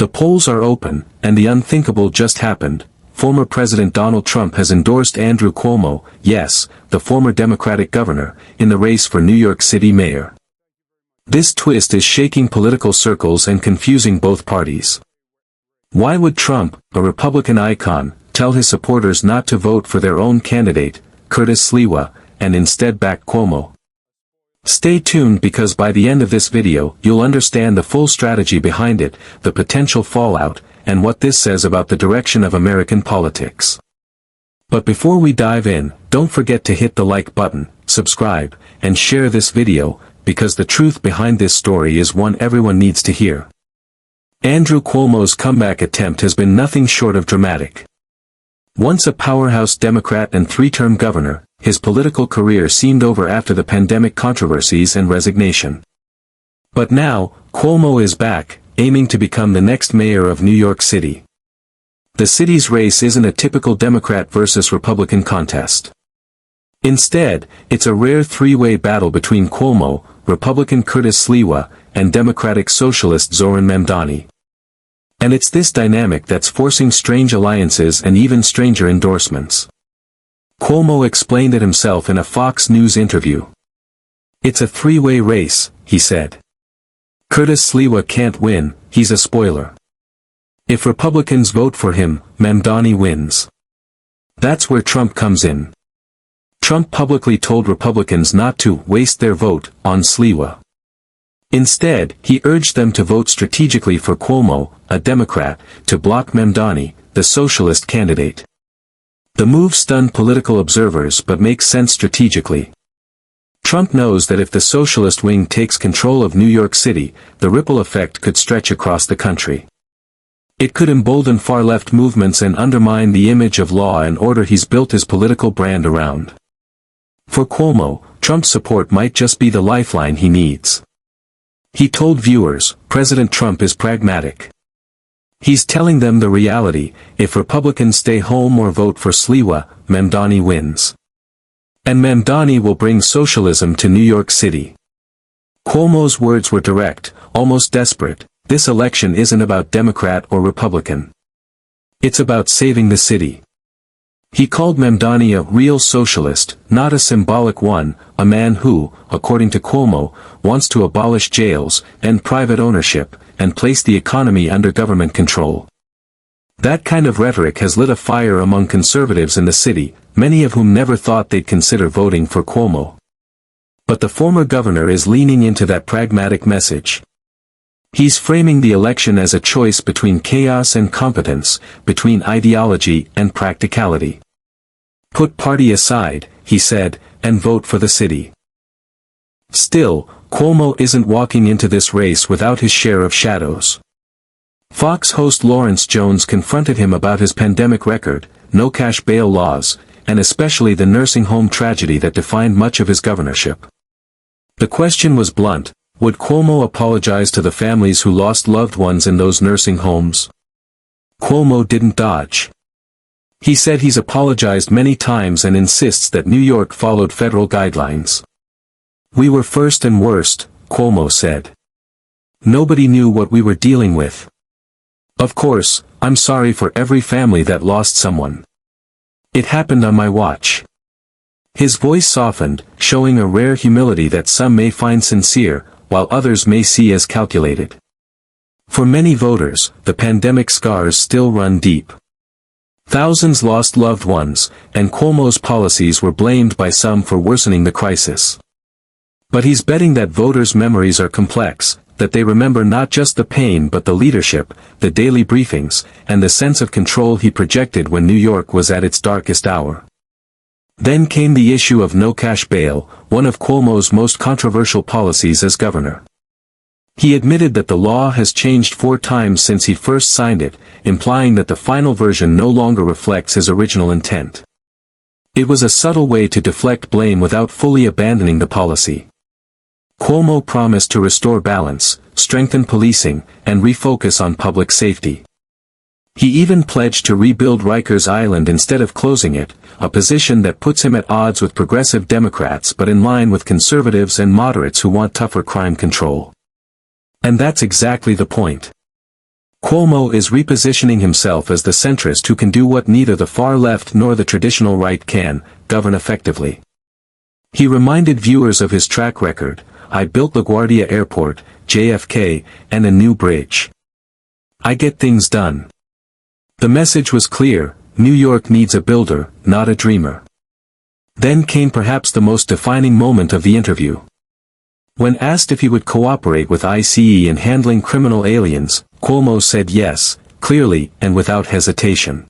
The polls are open, and the unthinkable just happened. Former President Donald Trump has endorsed Andrew Cuomo, yes, the former Democratic governor, in the race for New York City mayor. This twist is shaking political circles and confusing both parties. Why would Trump, a Republican icon, tell his supporters not to vote for their own candidate, Curtis Sliwa, and instead back Cuomo? Stay tuned because by the end of this video you'll understand the full strategy behind it, the potential fallout, and what this says about the direction of American politics. But before we dive in, don't forget to hit the like button, subscribe, and share this video, because the truth behind this story is one everyone needs to hear. Andrew Cuomo's comeback attempt has been nothing short of dramatic. Once a powerhouse Democrat and three-term governor, his political career seemed over after the pandemic controversies and resignation. But now, Cuomo is back, aiming to become the next mayor of New York City. The city's race isn't a typical Democrat versus Republican contest. Instead, it's a rare three-way battle between Cuomo, Republican Curtis Sliwa, and Democratic Socialist Zoran Mamdani. And it's this dynamic that's forcing strange alliances and even stranger endorsements. Cuomo explained it himself in a Fox News interview. "It's a three-way race," he said. "Curtis Sliwa can't win, he's a spoiler. If Republicans vote for him, Mamdani wins. That's where Trump comes in." Trump publicly told Republicans not to waste their vote on Sliwa. Instead, he urged them to vote strategically for Cuomo, a Democrat, to block Mamdani, the socialist candidate. The move stunned political observers but makes sense strategically. Trump knows that if the socialist wing takes control of New York City, the ripple effect could stretch across the country. It could embolden far-left movements and undermine the image of law and order he's built his political brand around. For Cuomo, Trump's support might just be the lifeline he needs. He told viewers, President Trump is pragmatic. He's telling them the reality: if Republicans stay home or vote for Sliwa, Mamdani wins. And Mamdani will bring socialism to New York City. Cuomo's words were direct, almost desperate. This election isn't about Democrat or Republican. It's about saving the city. He called Mamdani a real socialist, not a symbolic one, a man who, according to Cuomo, wants to abolish jails, end private ownership, and place the economy under government control. That kind of rhetoric has lit a fire among conservatives in the city, many of whom never thought they'd consider voting for Cuomo. But the former governor is leaning into that pragmatic message. He's framing the election as a choice between chaos and competence, between ideology and practicality. Put party aside, he said, and vote for the city. Still, Cuomo isn't walking into this race without his share of shadows. Fox host Lawrence Jones confronted him about his pandemic record, no cash bail laws, and especially the nursing home tragedy that defined much of his governorship. The question was blunt: would Cuomo apologize to the families who lost loved ones in those nursing homes? Cuomo didn't dodge. He said he's apologized many times and insists that New York followed federal guidelines. "We were first and worst," Cuomo said. "Nobody knew what we were dealing with. Of course, I'm sorry for every family that lost someone. It happened on my watch." His voice softened, showing a rare humility that some may find sincere, while others may see as calculated. For many voters, the pandemic scars still run deep. Thousands lost loved ones, and Cuomo's policies were blamed by some for worsening the crisis. But he's betting that voters' memories are complex, that they remember not just the pain but the leadership, the daily briefings, and the sense of control he projected when New York was at its darkest hour. Then came the issue of no cash bail, one of Cuomo's most controversial policies as governor. He admitted that the law has changed 4 times since he first signed it, implying that the final version no longer reflects his original intent. It was a subtle way to deflect blame without fully abandoning the policy. Cuomo promised to restore balance, strengthen policing, and refocus on public safety. He even pledged to rebuild Rikers Island instead of closing it, a position that puts him at odds with progressive Democrats but in line with conservatives and moderates who want tougher crime control. And that's exactly the point. Cuomo is repositioning himself as the centrist who can do what neither the far left nor the traditional right can, govern effectively. He reminded viewers of his track record: I built LaGuardia Airport, JFK, and a new bridge. I get things done. The message was clear: New York needs a builder, not a dreamer. Then came perhaps the most defining moment of the interview. When asked if he would cooperate with ICE in handling criminal aliens, Cuomo said yes, clearly and without hesitation.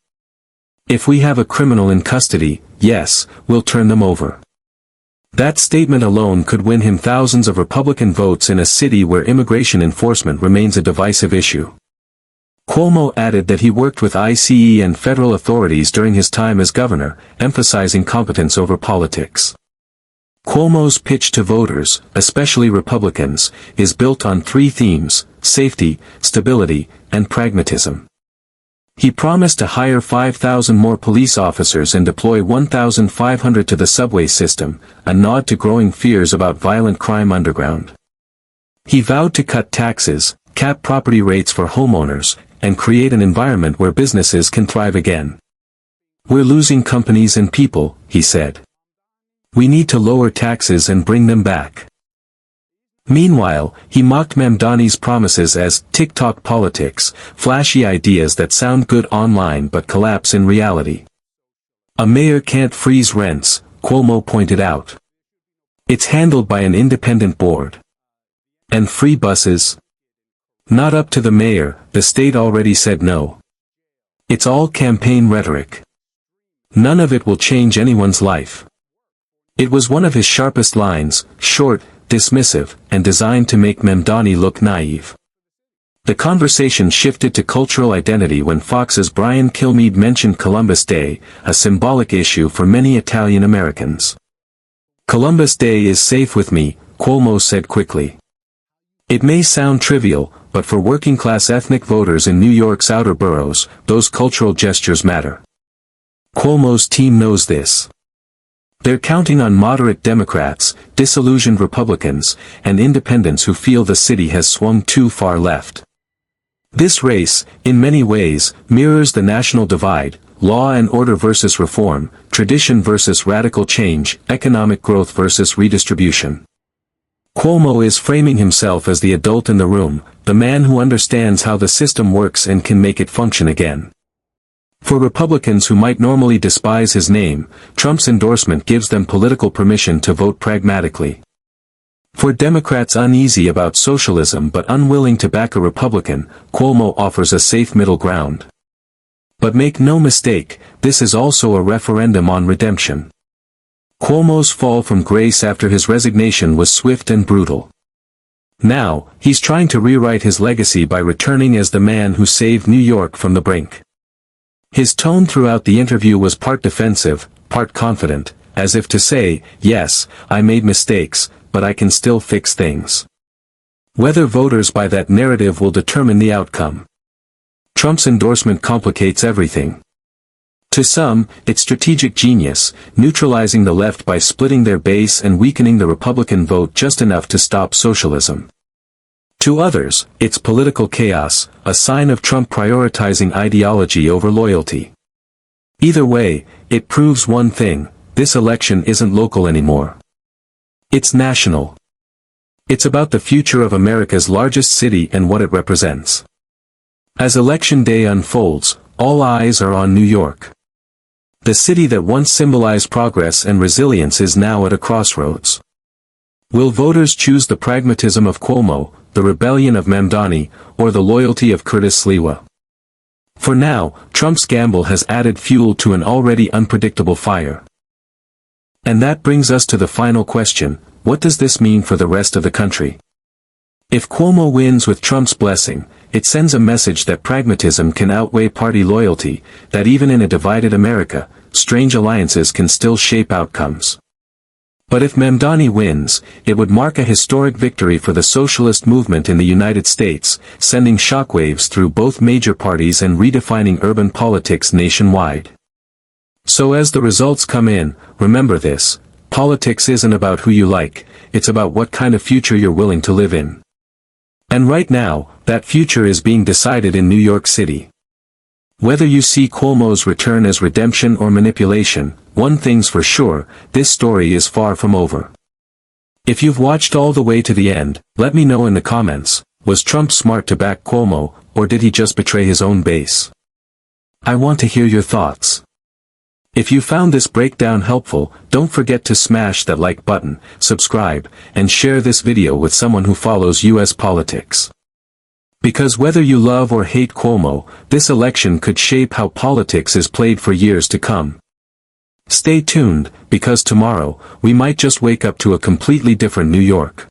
If we have a criminal in custody, yes, we'll turn them over. That statement alone could win him thousands of Republican votes in a city where immigration enforcement remains a divisive issue. Cuomo added that he worked with ICE and federal authorities during his time as governor, emphasizing competence over politics. Cuomo's pitch to voters, especially Republicans, is built on three themes: safety, stability, and pragmatism. He promised to hire 5,000 more police officers and deploy 1,500 to the subway system, a nod to growing fears about violent crime underground. He vowed to cut taxes, cap property rates for homeowners, and create an environment where businesses can thrive again. We're losing companies and people, he said. We need to lower taxes and bring them back. Meanwhile, he mocked Mamdani's promises as TikTok politics, flashy ideas that sound good online but collapse in reality. A mayor can't freeze rents, Cuomo pointed out. It's handled by an independent board. And free buses? Not up to the mayor, the state already said no. It's all campaign rhetoric. None of it will change anyone's life. It was one of his sharpest lines, short, dismissive, and designed to make Mamdani look naive. The conversation shifted to cultural identity when Fox's Brian Kilmeade mentioned Columbus Day, a symbolic issue for many Italian Americans. Columbus Day is safe with me, Cuomo said quickly. It may sound trivial, but for working-class ethnic voters in New York's outer boroughs, those cultural gestures matter. Cuomo's team knows this. They're counting on moderate Democrats, disillusioned Republicans, and independents who feel the city has swung too far left. This race, in many ways, mirrors the national divide: law and order versus reform, tradition versus radical change, economic growth versus redistribution. Cuomo is framing himself as the adult in the room, the man who understands how the system works and can make it function again. For Republicans who might normally despise his name, Trump's endorsement gives them political permission to vote pragmatically. For Democrats uneasy about socialism but unwilling to back a Republican, Cuomo offers a safe middle ground. But make no mistake, this is also a referendum on redemption. Cuomo's fall from grace after his resignation was swift and brutal. Now, he's trying to rewrite his legacy by returning as the man who saved New York from the brink. His tone throughout the interview was part defensive, part confident, as if to say, yes, I made mistakes, but I can still fix things. Whether voters buy that narrative will determine the outcome. Trump's endorsement complicates everything. To some, it's strategic genius, neutralizing the left by splitting their base and weakening the Republican vote just enough to stop socialism. To others, it's political chaos, a sign of Trump prioritizing ideology over loyalty. Either way, it proves one thing: this election isn't local anymore. It's national. It's about the future of America's largest city and what it represents. As Election Day unfolds, all eyes are on New York. The city that once symbolized progress and resilience is now at a crossroads. Will voters choose the pragmatism of Cuomo, the rebellion of Mamdani, or the loyalty of Curtis Sliwa? For now, Trump's gamble has added fuel to an already unpredictable fire. And that brings us to the final question: what does this mean for the rest of the country? If Cuomo wins with Trump's blessing, it sends a message that pragmatism can outweigh party loyalty, that even in a divided America, strange alliances can still shape outcomes. But if Mamdani wins, it would mark a historic victory for the socialist movement in the United States, sending shockwaves through both major parties and redefining urban politics nationwide. So as the results come in, remember this: politics isn't about who you like, it's about what kind of future you're willing to live in. And right now, that future is being decided in New York City. Whether you see Cuomo's return as redemption or manipulation, one thing's for sure, this story is far from over. If you've watched all the way to the end, let me know in the comments, was Trump smart to back Cuomo, or did he just betray his own base? I want to hear your thoughts. If you found this breakdown helpful, don't forget to smash that like button, subscribe, and share this video with someone who follows US politics. Because whether you love or hate Cuomo, this election could shape how politics is played for years to come. Stay tuned, because tomorrow, we might just wake up to a completely different New York.